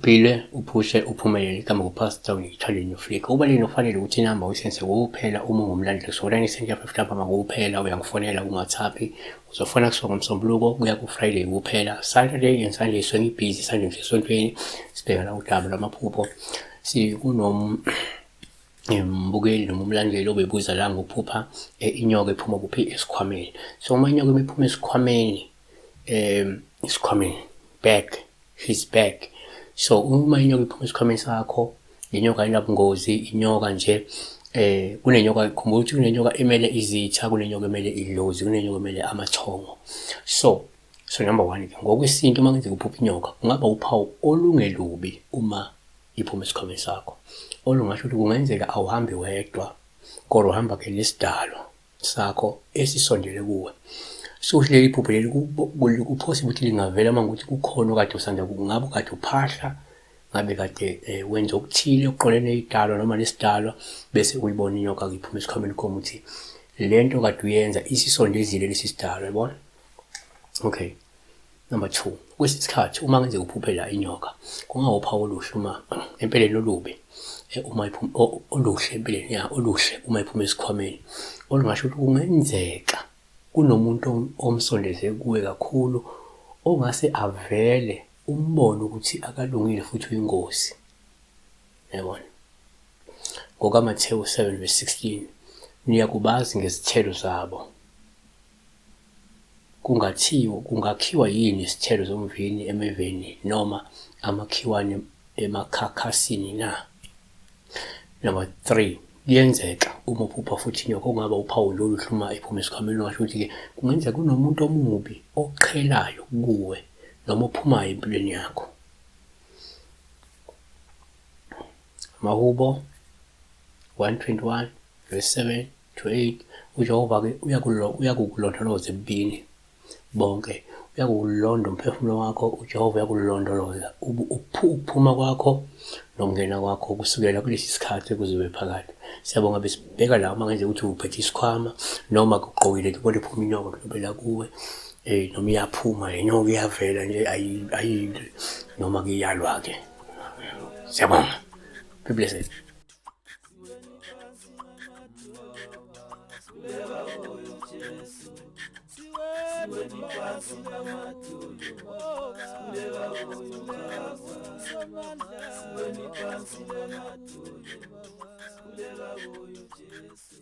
uphile uphushe uphumelele igama kupastor uyithaleni uflika ubalini ufanele ukuthi inamba uyisense kuphela uma ungumlandeli sokulani isenja 50 ama kuphela uyangifonela ungathaphi uzofona kusuka ngomsombuluko kuya ku Friday kuphela Saturday and Sunday so ngibusy Sunday ngisesontweni sibheka la udaba lamaphupho mbukeli noma umlandeli obebuza la ngokuphupha inyoka ephuma kuphi esikhwameni so uma inyoka iphuma esikhwameni isikhwameni back his back so uma inyoka iphuma esikhwameni sakho inyoka inabungozi inyoka nje kunenyoka khumbula ukuthi kunenyoka emele izitha kunenyoka emele idlozi kunenyoka emele amathongo so number 1 ke ngokwesinto uma ngenzeka uphupha inyoka kungaba uphawu olungelubi uma iphuma esikhwameni sakho olungasho ukuthi kungenzeka awuhambi wedwa kodwa uhamba ke nesidalo sakho esisondele kuwe so uhleli iphupho leli kuphosile ukuthi lingavela mangukuthi kukhona okade usanda kungabe kade uphahla ngabe kade wenza okuthile oqolene idalo noma lesidalo bese uyibona inyoka iphuma esikhwameni koma uthi lento kade uyenza isisondezile lesi sidalo yabona okay number 2 kwesikhathi uma ngenzeka uphuphe la inyoka kungawuphawu oluhle uma empeleni olubi uma iphuma oluhle empeleni oluhle uma iphuma esikhwameni olungasho ukuthi kungenzeka kunomuntu omsondeze kuwe kakhulu ongase avele umbono ukuthi akalungile futhi uyingozi yabona ngokaMathewu 7:16 niyakubazi ngezithelo zabo kungakhiwa yini isithelo zomvini emeveni noma amakhiwane emakhakhasini na number 3 kuyenzeka uma uphupha futhi inyoka ongaba uphawu lolu hluma iphuma esikhwameni ngasho ukuthi ke kungenzeka kunomuntu omubi oqhelayo kuwe noma ophumayo empilweni yakho Mahubo 1:21-7-8 uJehova ke uyakukulondoloza empini bonke uyakulonda umphefumulo wakho uJehova uyakulondoloza ukuphuma kwakho nokungena kwakho kusukela kulesi sikhathi kuzobe phakathi siyabonga besibheka la uma ngenzeka ukuthi uphethe isikhwama noma kuqokile kubona iphuma inyoka kubela kuwe noma iyaphuma inyoka iyavela nje ayi noma kuyalwa ke siyabonga be blessed Kuleka kuyo Jesu